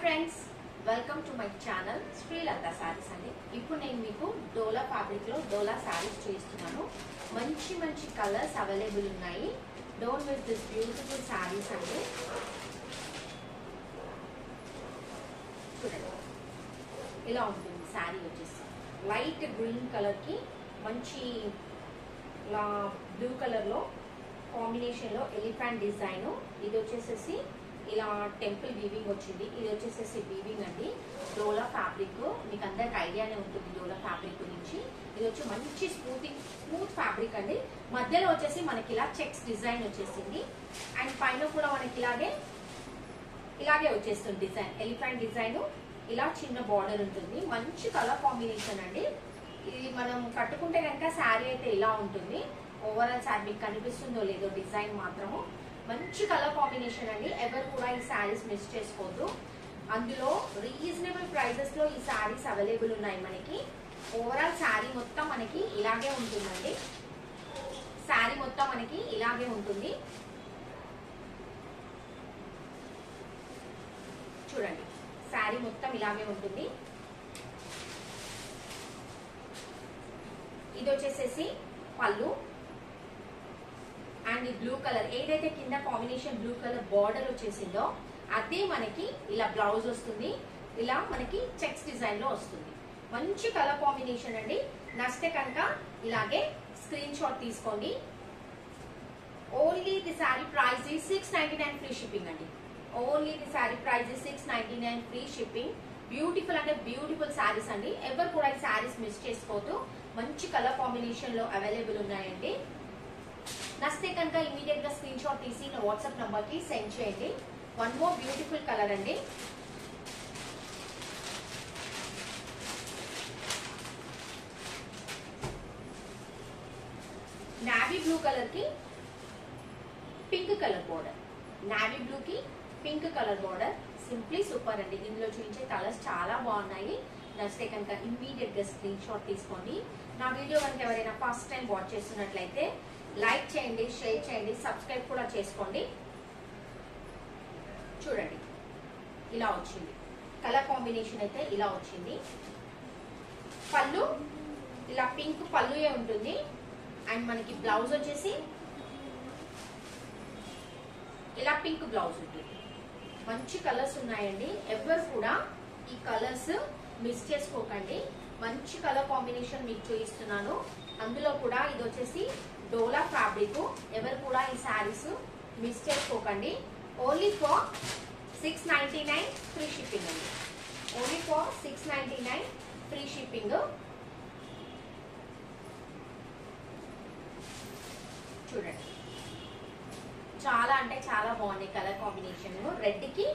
Friends, welcome to my channel Srilatha saris అండి. ఇప్పుడు నేను మీకు డోలా ఫ్యాబ్రిక్ లో డోలా సారీస్ చూపిస్తున్నాను. మంచి మంచి కలర్స్ అవైలబుల్ ఉన్నాయి. Don't miss this beautiful saris అండి. చూడండి, ఇలా ఉంటుంది సారీ వచ్చేసి. లైట్ గ్రీన్ కలర్ కి మంచి బ్లూ కలర్ లో కాంబినేషన్ లో ఎలిఫెంట్ డిజైన్. ఇది వచ్చేసేసి ఇలా టెంపుల్ వీవింగ్ వచ్చింది. ఇది వచ్చేసేసి వీవింగ్ అండి. డోలా ఫ్యాబ్రిక్ మీకు అందరికి ఐడియానే ఉంటుంది డోలా ఫ్యాబ్రిక్ గురించి. ఇది వచ్చి మంచి స్మూత్ ఫ్యాబ్రిక్ అండి. మధ్యలో వచ్చేసి మనకి ఇలా చెక్స్ డిజైన్ వచ్చేసింది. అండ్ పైన కూడా మనకి ఇలాగే వచ్చేస్తుంది డిజైన్, ఎలిఫెంట్ డిజైన్. ఇలా చిన్న బార్డర్ ఉంటుంది. మంచి కలర్ కాంబినేషన్ అండి. ఇది మనం కట్టుకుంటే కనుక శారీ అయితే ఇలా ఉంటుంది. ఓవరాల్ శారీ మీకు కనిపిస్తుందో లేదో డిజైన్ మాత్రము మంచి కలర్ కాంబినేషన్ అండి. ఎవరు కూడా ఈ శారీస్ మిస్ చేసుకోవద్దు. అందులో రీజనబుల్ ప్రైజెస్ లో ఈ శారీస్ అవైలబుల్ ఉన్నాయి మనకి. ఓవరాల్ శారీ మొత్తం మనకి ఇలాగే ఉంటుందండి. శారీ మొత్తం మనకి ఇలాగే ఉంటుంది. చూడండి, శారీ మొత్తం ఇలాగే ఉంటుంది. ఇది వచ్చేసేసి పళ్ళు. అండ్ ఈ బ్లూ కలర్ ఏదైతే కింద కాంబినేషన్ బ్లూ కలర్ బార్డర్ వచ్చేసిందో అదే మనకి ఇలా బ్లౌజ్ వస్తుంది. ఇలా మనకి చెక్స్ డిజైన్ లో వస్తుంది. మంచి కలర్ కాంబినేషన్ అండి. నచ్చితే కనుక ఇలాగే స్క్రీన్ షాట్ తీసుకోండి. Only the sari price is $699 free shipping అండి. Only the sari price is $699 free shipping. Beautiful అంటే బ్యూటిఫుల్ శారీస్ అండి. ఎవరు కూడా ఈ శారీస్ మిస్ చేసుకోవద్దు. మంచి కలర్ కాంబినేషన్ లో అవైలబుల్ ఉన్నాయండి. నచ్చితే కనుక ఇమీడియట్ గా స్క్రీన్ షాట్ తీసి నా వాట్సాప్ నంబర్ కి సెండ్ చేయండి. వన్ మోర్ బ్యూటిఫుల్ కలర్ అండి. నావీ బ్లూ కలర్ కి pink colour border. Navy blue కి pink colour border. Simply super అండి. ఇందులో చూపించే కలర్స్ చాలా బాగున్నాయి. నచ్చితే కనుక ఇమీడియట్ గా స్క్రీన్ షాట్ తీసుకోండి. నా వీడియో కనుక ఎవరైనా ఫస్ట్ టైం వాచ్ చేస్తున్నట్లయితే లైక్ చేయండి, షేర్ చేయండి, సబ్స్క్రైబ్ కూడా చేసుకోండి. చూడండి, ఇలా వచ్చింది. కలర్ కాంబినేషన్ అయితే ఇలా వచ్చింది. పళ్ళు ఇలా పింక్ పళ్ళుయే ఉంటుంది. అండ్ మనకి బ్లౌజ్ వచ్చేసి ఇలా పింక్ బ్లౌజ్ ఉంటుంది. మంచి కలర్స్ ఉన్నాయండి. ఎవరు కూడా ఈ కలర్స్ మిస్ చేసుకోకండి. మంచి కలర్ కాంబినేషన్ మీకు చూపిస్తున్నాను. అందులో కూడా ఇది వచ్చేసి డోలా ఫ్యాబ్రిక్. ఎవరు కూడా ఈ శారీస్ మిస్ చేసుకోకండి. ఓన్లీ ఫర్ $699 ఫ్రీ షిప్పింగ్ అండి. Only for $699 free shipping. చూడండి, చాలా అంటే చాలా బాగుంది కలర్ కాంబినేషన్. రెడ్ కి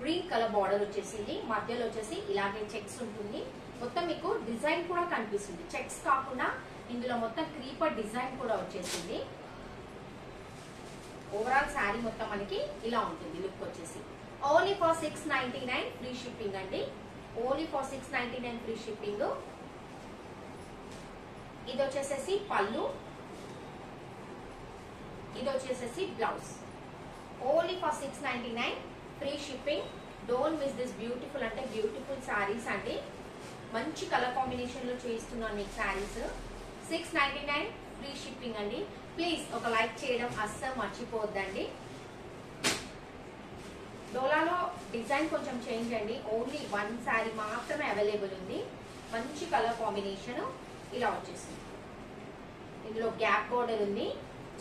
గ్రీన్ కలర్ బార్డర్ వచ్చేసింది. మధ్యలో వచ్చేసి ఇలాగే చెక్స్ ఉంటుంది. మొత్తం మీకు డిజైన్ కూడా కనిపిస్తుంది. చెక్స్ కాకుండా ఇందులో మొత్తం క్రీపర్ డిజైన్ కూడా వచ్చేసింది. ఓవరాల్ శారీ మొత్తం మనకి ఇలా ఉంటుంది. లుక్ వచ్చేసి ఓన్లీ ఫర్ $699 ఫ్రీ షిప్పింగ్ అండి. Only for $699 free shipping. ఇది వచ్చేసేసి పళ్ళు. ఇది వచ్చేసేసి blouse. Only for $699 free shipping. Don't miss this beautiful అంటే బ్యూటిఫుల్ శారీస్ అండి. మంచి కలర్ కాంబినేషన్ లో చూపిస్తున్నాను మీకు శారీస్. $699 ఫ్రీ షిప్పింగ్ అండి. ప్లీజ్ ఒక లైక్ చేయడం అస్సలు మర్చిపోవద్దండి. డోలాలో డిజైన్ కొంచెం చేంజ్ అండి. ఓన్లీ వన్ శారీ మాత్రమే అవైలబుల్ ఉంది. మంచి కలర్ కాంబినేషన్ ఇలా వచ్చేసింది. ఇందులో గ్యాప్ బోర్డర్ ఉంది.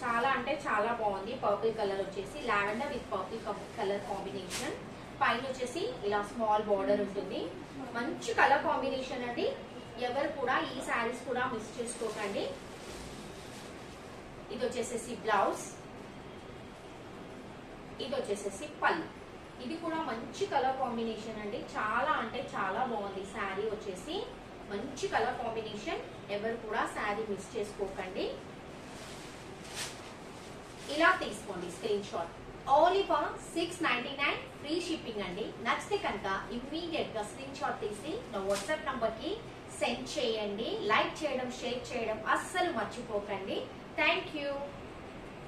చాలా అంటే చాలా బాగుంది. పర్పుల్ కలర్ వచ్చేసి lavender with purple colour combination. పైన వచ్చేసి ఇలా స్మాల్ బార్డర్ ఉంటుంది. మంచి కలర్ కాంబినేషన్ అండి. ఎవరు కూడా ఈ శారీస్ కూడా మిస్ చేసుకోకండి. ఇది వచ్చేసేసి బ్లౌజ్. ఇది వచ్చేసేసి పళ్ళు. ఇది కూడా మంచి కలర్ కాంబినేషన్ అండి. చాలా అంటే చాలా బాగుంది శారీ వచ్చేసి. మంచి కలర్ కాంబినేషన్. ఎవరు కూడా శారీ మిస్ చేసుకోకండి. ఇలా తీసుకోండి screen shot. Only for $699 free shipping అండి. నచ్చితే కనుక ఇమ్మీడియట్ గా స్క్రీన్ షాట్ తీసి నా వాట్సాప్ నంబర్ కి సెండ్ చేయండి. లైక్ చేయడం, షేర్ చేయడం అస్సలు మర్చిపోకండి. Thank you.